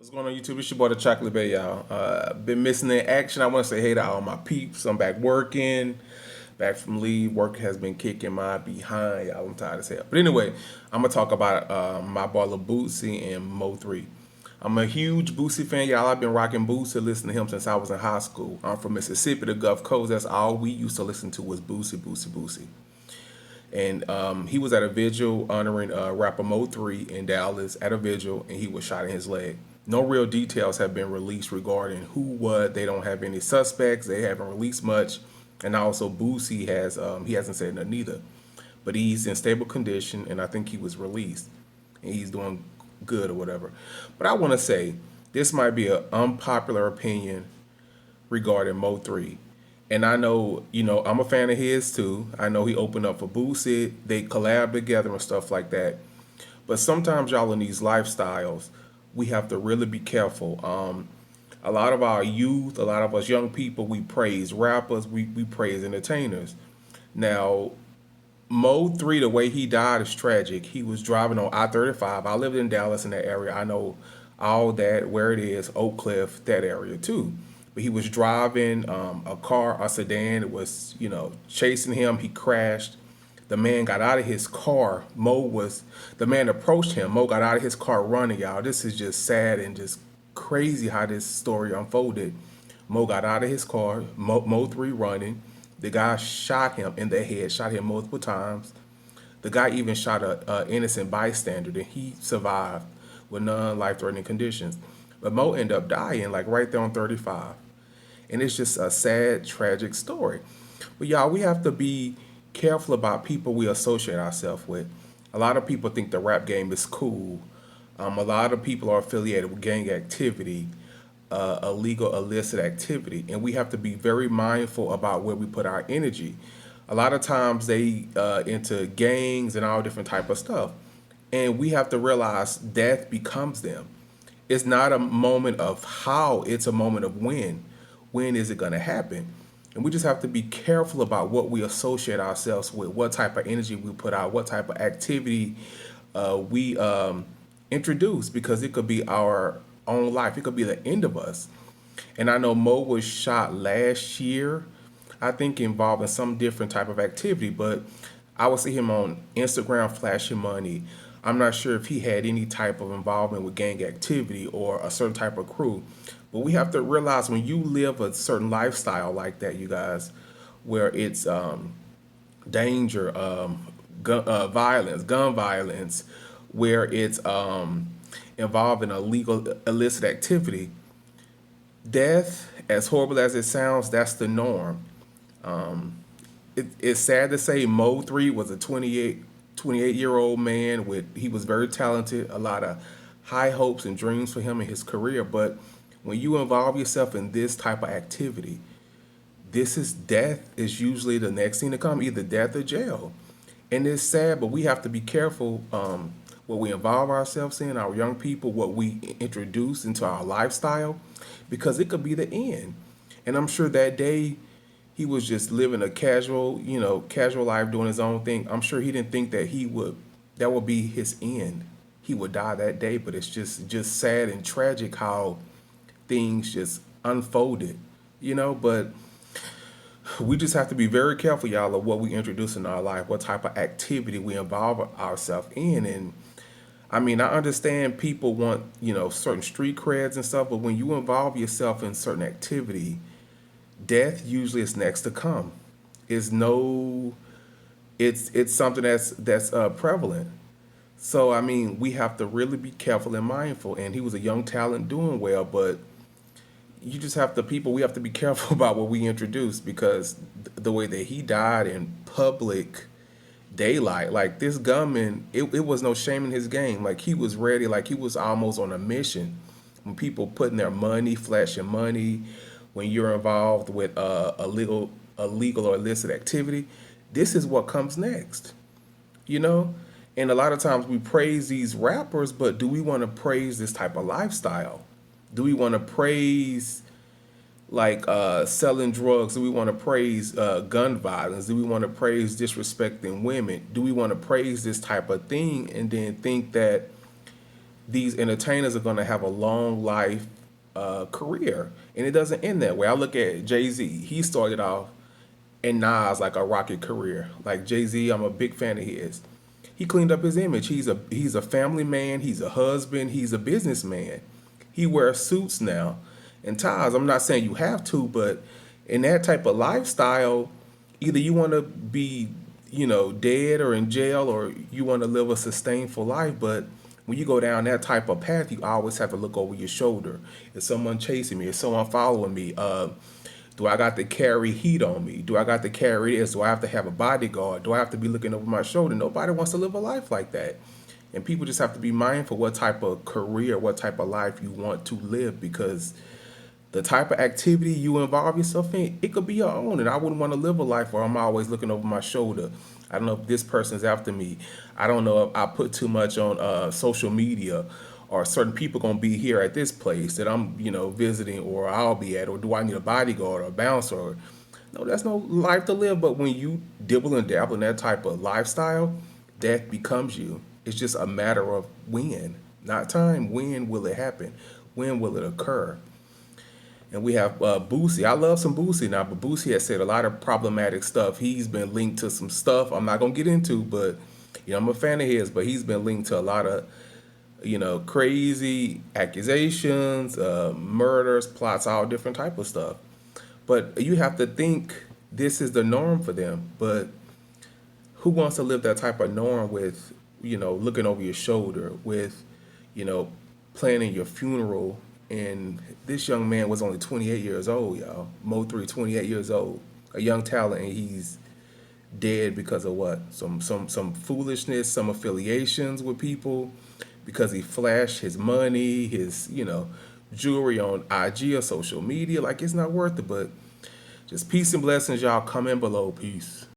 What's going on YouTube? It's your boy the Chocolate Bay, y'all. Been missing in action. I want to say hey to all my peeps. I'm back working, back from leave. Work has been kicking my behind, y'all. I'm tired as hell. But anyway, I'm gonna talk about my boy LilBoosie and Mo3. I'm a huge Boosie fan, y'all. I've been rocking Boosie, listening to him since I was in high school. I'm from Mississippi, the Gulf Coast. That's all we used to listen to was Boosie, Boosie, Boosie. And he was at a vigil honoring rapper Mo3 in Dallas at a vigil, and he was shot in his leg. No real details have been released regarding who, what. They don't have any suspects. They haven't released much, and also Boosie has he hasn't said nothing either. But he's in stable condition, and I think he was released, and he's doing good or whatever. But I want to say this might be an unpopular opinion regarding Mo3. And I know, I'm a fan of his too. I know he opened up for Boosie. They collab together and stuff like that. But sometimes, y'all, in these lifestyles, we have to really be careful. A lot of our youth, a lot of us young people, we praise rappers, we praise entertainers. Now, Mo3, the way he died is tragic. He was driving on I-35. I lived in Dallas in that area. I know all that, where it is, Oak Cliff, that area too. But he was driving a car, a sedan. It was, chasing him. He crashed. The man got out of his car. The man approached him. Mo got out of his car running, y'all. This is just sad and just crazy how this story unfolded. Mo got out of his car, Mo3 running. The guy shot him in the head, shot him multiple times. The guy even shot a innocent bystander, and he survived with non-life-threatening conditions. But Mo ended up dying, like right there on 35. And it's just a sad, tragic story. But y'all, we have to be careful about people we associate ourselves with. A lot of people think the rap game is cool. A lot of people are affiliated with gang activity, illegal, illicit activity. And we have to be very mindful about where we put our energy. A lot of times they into gangs and all different type of stuff. And we have to realize death becomes them. It's not a moment of how, it's a moment of when. When is it going to happen? And we just have to be careful about what we associate ourselves with, what type of energy we put out, what type of activity we introduce, because it could be our own life. It could be the end of us. And I know Mo was shot last year, I think involving some different type of activity, but I would see him on Instagram flashing money. I'm not sure if he had any type of involvement with gang activity or a certain type of crew. But we have to realize when you live a certain lifestyle like that, you guys, where it's danger, gun violence, where it's involved in illegal, illicit activity, death, as horrible as it sounds, that's the norm. It's sad to say Mo3 was a 28-year-old man he was very talented, a lot of high hopes and dreams for him in his career. But when you involve yourself in this type of activity, death is usually the next thing to come, either death or jail. And it's sad, but we have to be careful what we involve ourselves in, our young people, what we introduce into our lifestyle, because it could be the end. And I'm sure that day he was just living a casual life, doing his own thing. I'm sure he didn't think that would be his end. He would die that day, but it's just sad and tragic how things just unfolded. But we just have to be very careful, y'all, of what we introduce in our life, what type of activity we involve ourselves in. And I mean, I understand people want, certain street creds and stuff, but when you involve yourself in certain activity, death usually is next to come. It's something that's prevalent. So I mean, we have to really be careful and mindful. And he was a young talent doing well, but we have to be careful about what we introduce, because the way that he died in public daylight, like this gunman, it was no shame in his game. Like he was ready, like he was almost on a mission. When people putting their money, flashing money, when you're involved with illegal or illicit activity, this is what comes next, you know? And a lot of times we praise these rappers, but do we want to praise this type of lifestyle? Do we want to praise like selling drugs? Do we want to praise gun violence? Do we want to praise disrespecting women? Do we want to praise this type of thing and then think that these entertainers are going to have a long life career, and it doesn't end that way. I look at Jay-Z. He started off in Nas like a rocket career. Like Jay-Z, I'm a big fan of his. He cleaned up his image. He's a family man. He's a husband. He's a businessman. He wears suits now and ties. I'm not saying you have to, but in that type of lifestyle, either you want to be, dead or in jail, or you want to live a sustainful life. But when you go down that type of path, you always have to look over your shoulder. Is someone chasing me? Is someone following me? Do I got to carry heat on me? Do I got to carry this? Do I have to have a bodyguard? Do I have to be looking over my shoulder? Nobody wants to live a life like that. And people just have to be mindful what type of career, what type of life you want to live, because the type of activity you involve yourself in, it could be your own. And I wouldn't want to live a life where I'm always looking over my shoulder. I don't know if this person's after me. I don't know if I put too much on social media, or certain people gonna be here at this place that I'm, visiting, or I'll be at, or do I need a bodyguard or a bouncer? No, that's no life to live. But when you dibble and dabble in that type of lifestyle, that becomes you. It's just a matter of when, not time. When will it happen? When will it occur? And we have Boosie. I love some Boosie now, but Boosie has said a lot of problematic stuff. He's been linked to some stuff I'm not gonna get into, but I'm a fan of his. But he's been linked to a lot of crazy accusations, murders, plots, all different type of stuff. But you have to think this is the norm for them. But who wants to live that type of norm with, looking over your shoulder, with, you know, planning your funeral? And this young man was only 28 years old, y'all. Mo3, 28 years old, a young talent, and he's dead because of what? Some foolishness, some affiliations with people, because he flashed his money, his jewelry on IG or social media. Like, it's not worth it. But just peace and blessings, y'all. Comment below. Peace.